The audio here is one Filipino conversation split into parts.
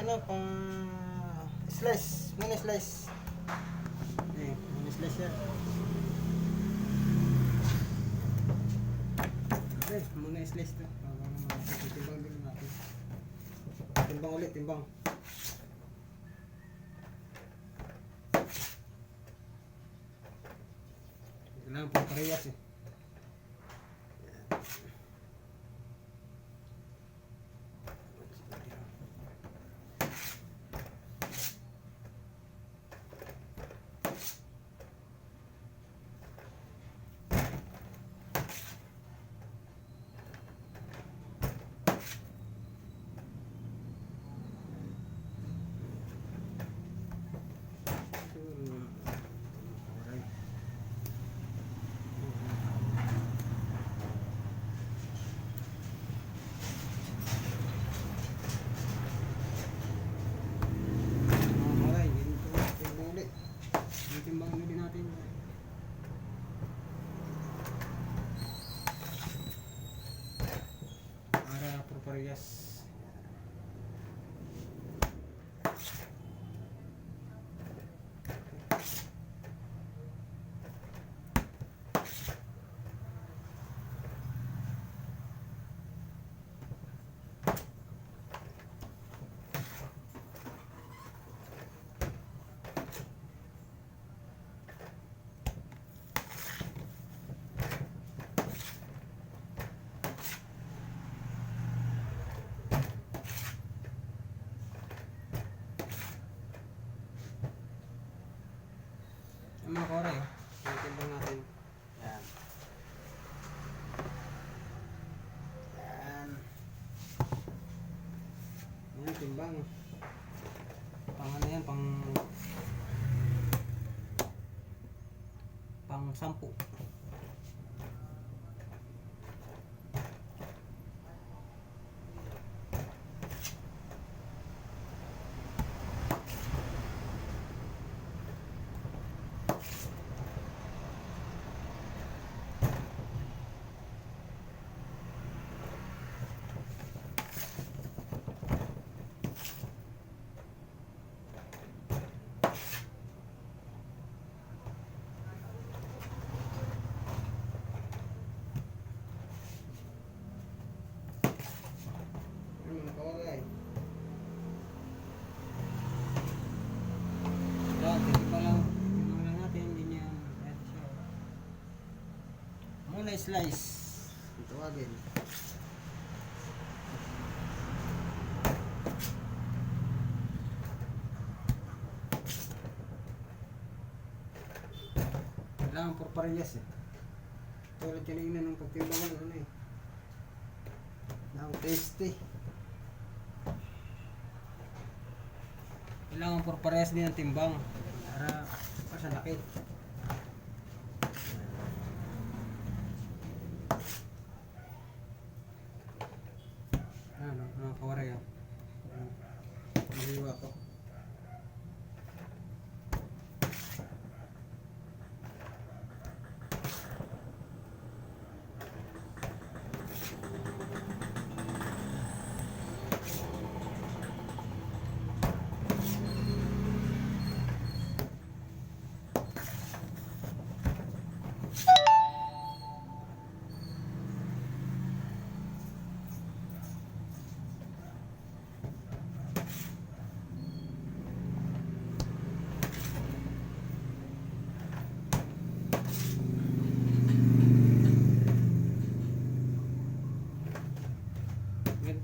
ano, pang slice. Muna slice. Muna slice yan. Okay, muna slice to. Timbang din natin. Timbang ulit, timbang. Kailangan pang parehas eh. Parehas. Yung mga koray, timbang natin. Yan. Yan. Yan, timbang. Pang ano yan, pang 10. Muna slice. Ito agad. Kailangan por parehas eh. Tulad kanina ng pagtimbang ko ano eh. Now tasty. Kailangan por parehas din ang timbang para sa laki. Ano, mga kawaray ah. Maliwa ko.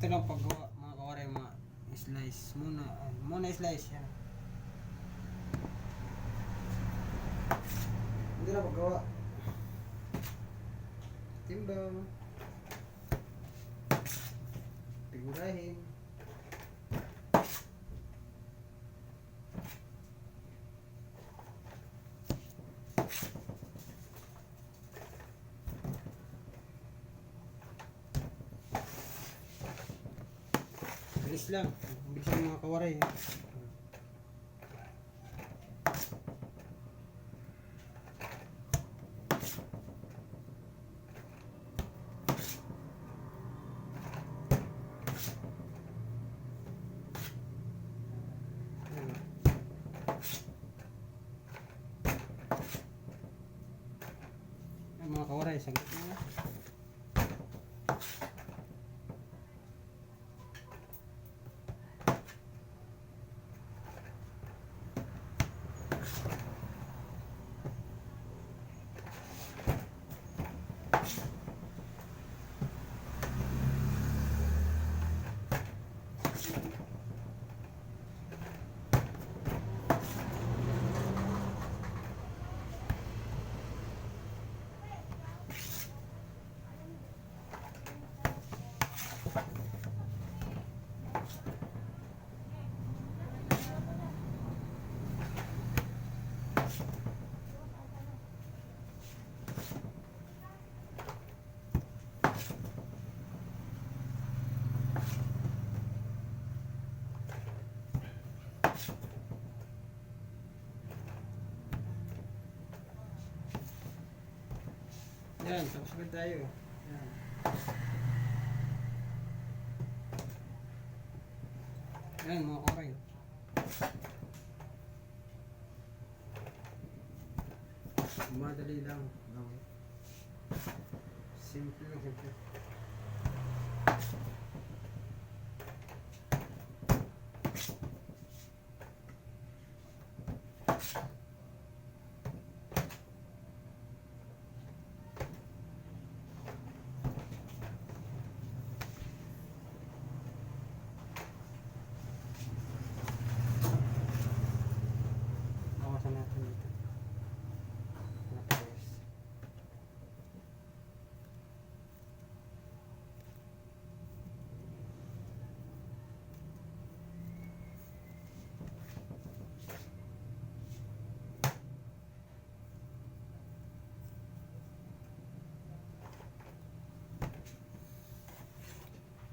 Ito lang paggawa mga kawaray, mga slice muna slice yan. Hindi na paggawa timbang figurahin. Bilis lang. Bilis lang mga kawaray. mga kawaray, saglit na. Yan, tapos agad tayo. Yan. Yan mga kawaray. Madali lang. Simple lang, simple. Bawasan natin dito. Napayos.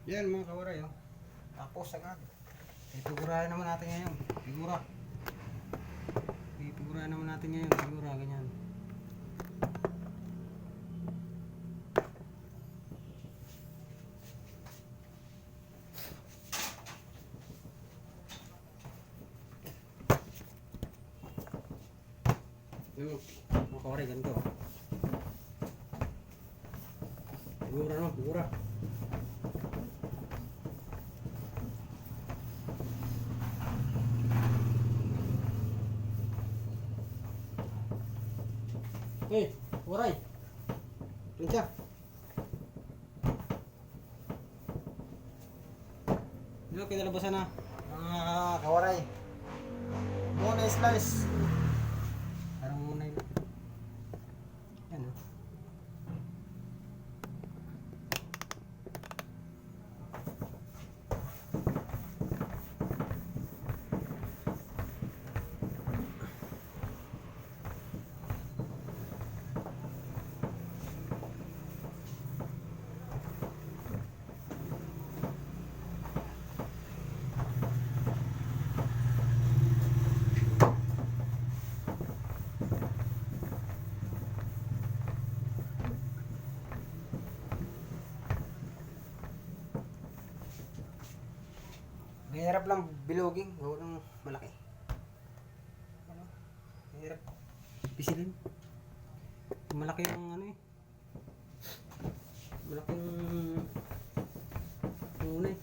Yan mga kawaray, oh. Tapos agad. Ipigurahin naman natin ngayon. Figura. Ipigurahin naman natin ngayon. Figura, ganyan. Yung mga kawaray, ganito. Figura, no? Figura. Eh, waray. Yun siya. Dito, kinalabasan na. Mga kawaray. Muna slice. Parang muna yun. Yan, oh. Mahirap lang biloging, gawa ng malaki. Ano? Mahirap pisilin. Malaki yung ano eh. Malaking una eh.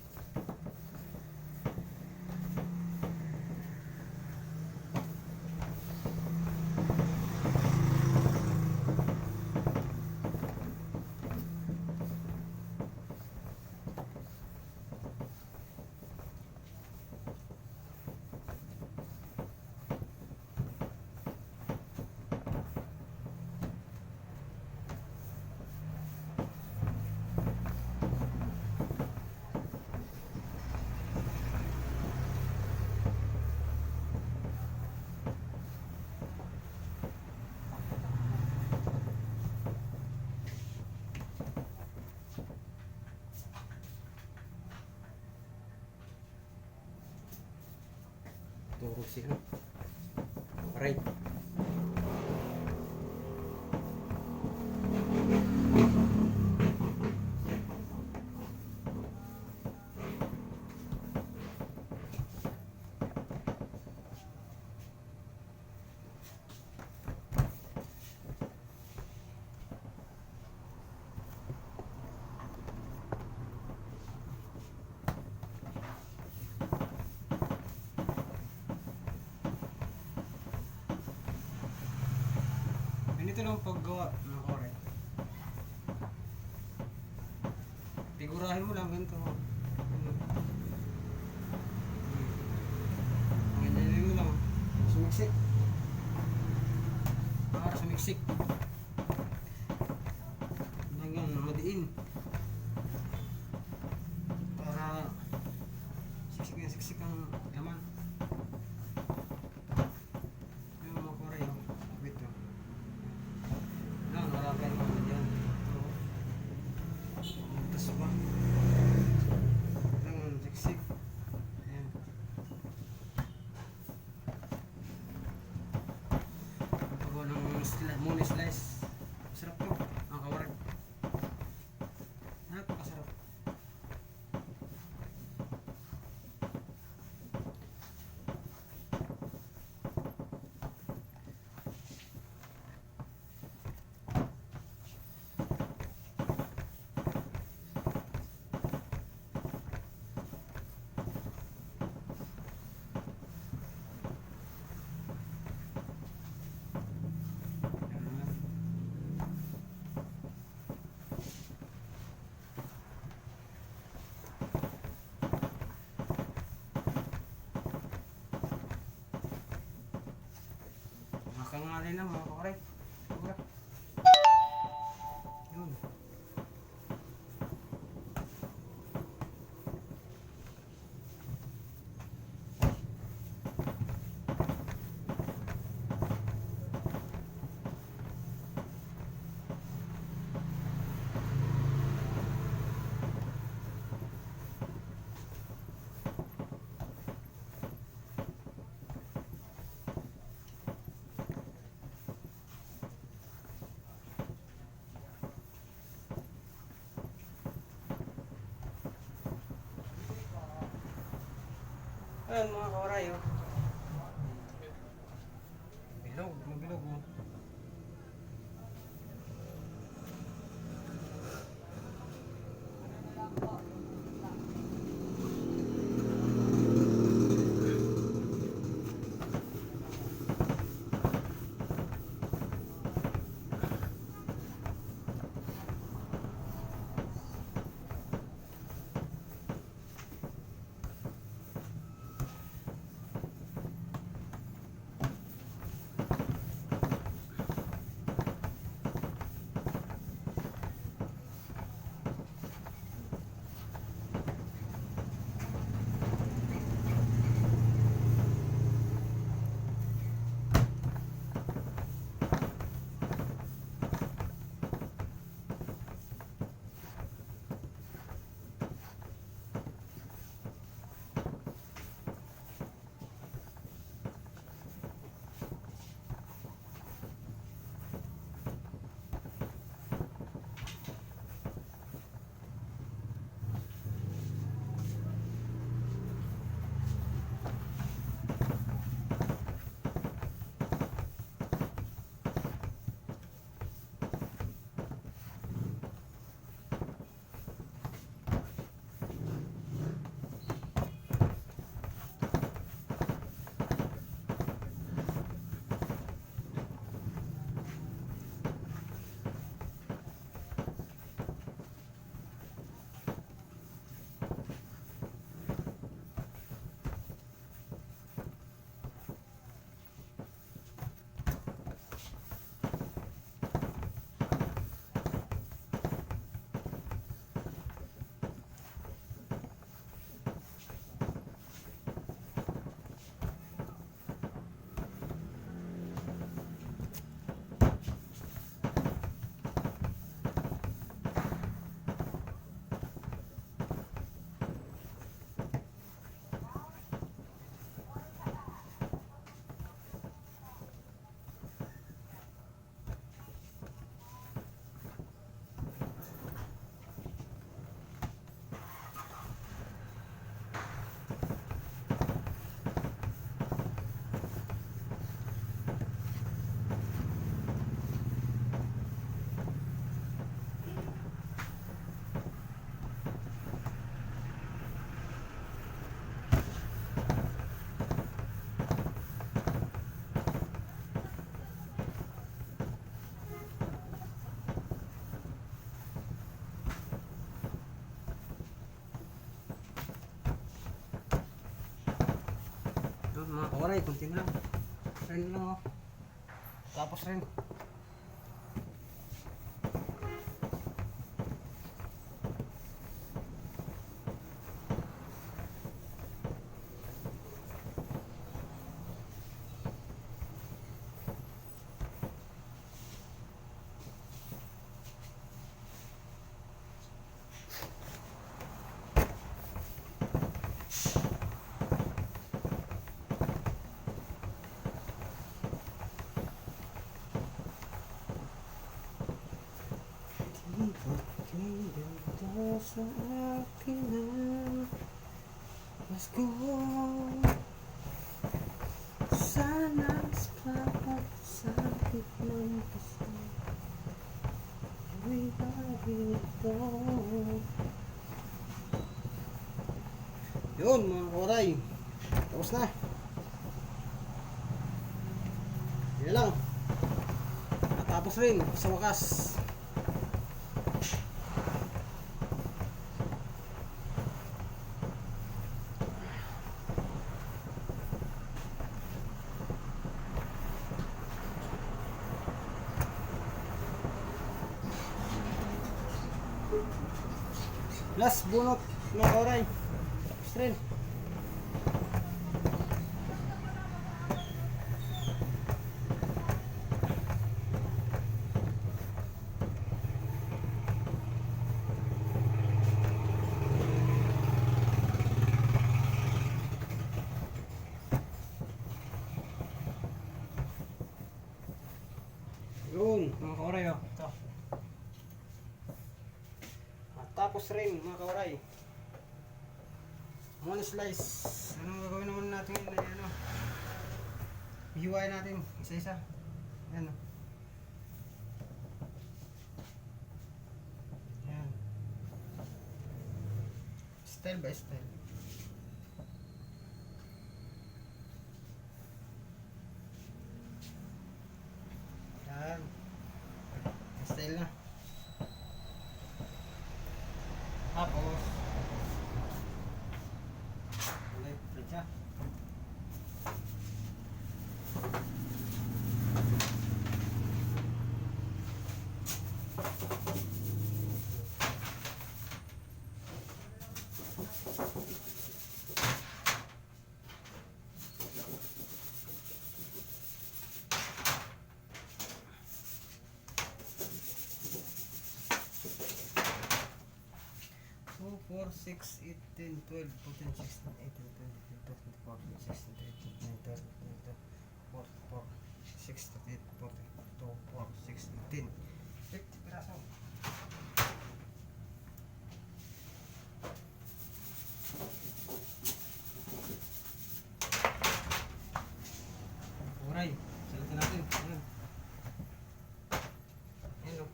Turo siya. Alright. Ganito lang paggawa ng kore. Figurahin mo lang ganito. Ganyan mo lang. Sumiksik. Para sumiksik. Hanggang madiin. Para siksik ang laman. Yung mga kore yun. Wait yun. Lang, wala pa yung mga dyan. Ito. Tapos ba? Lang, siksik. Ayan. Pagawa ng muna slice. Sarap to. Ang kawarag. Napakasarap. Makangali lang mga kore. Diba? Yun. Ayan mga kawaray, oh. Bilog, mabilog mo. mga kawaray, kunti na lang. Rin lang oh. Tapos rin. Ganda sa akin na Pasko. Sana papasakit ng puso. Ay bakito. Yun mga kawaray, tapos na. Yan lang. Natapos rin sa wakas. Last bunot mga kawaray. Tapos rin. Yun mga kawaray oh. Ito. Tapos rin mga kawaray, mga slice. Anong gagawin naman natin ngayon ay ano, hiwain natin isa-isa. Ayan. Ayan. Style by style. Ayan. Style na. Tapos ulit siya. So 4, 6, 8, 10, 12, 14, 16, 18, 20, 21, 22, 23, 24, 26, 28, 40, 2, 4, 6, 18, 50 piraso. Alright, salitin natin. Ayan. Ayan o.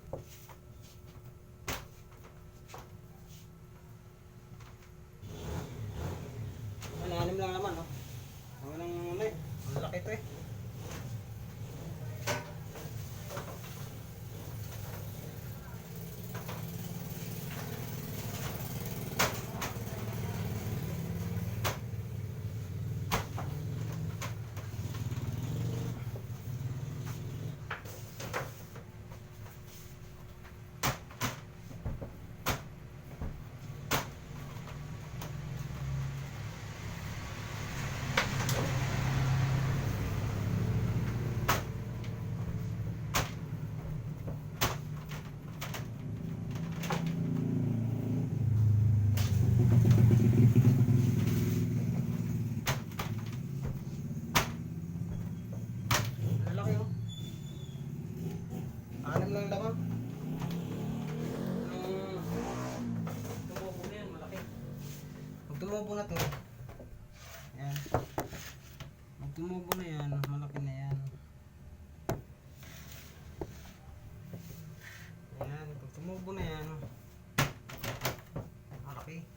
Anim lang naman, no? Walang ano eh. Ang laki ito eh. Anim lang laman. Tumubo na yan, malaki. Pag tumubo na to, yan. Pag tumubo na yan, malaki na yan. Yan, pag tumubo na yan, malaki.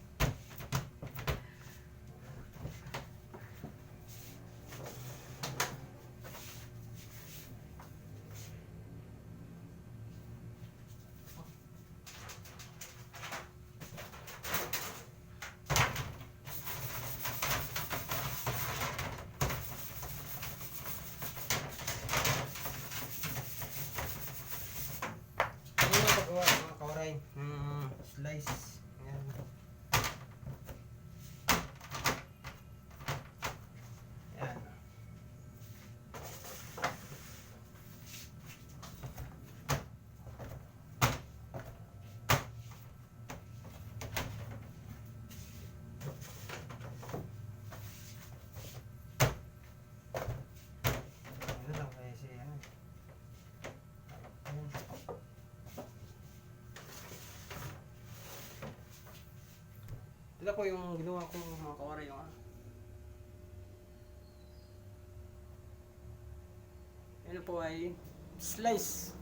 ay slice. Ayan. Ayan. Ano lang kasi ano. Ayan. Ito po yung ginawa kong mga kawara yung ano po ay slice.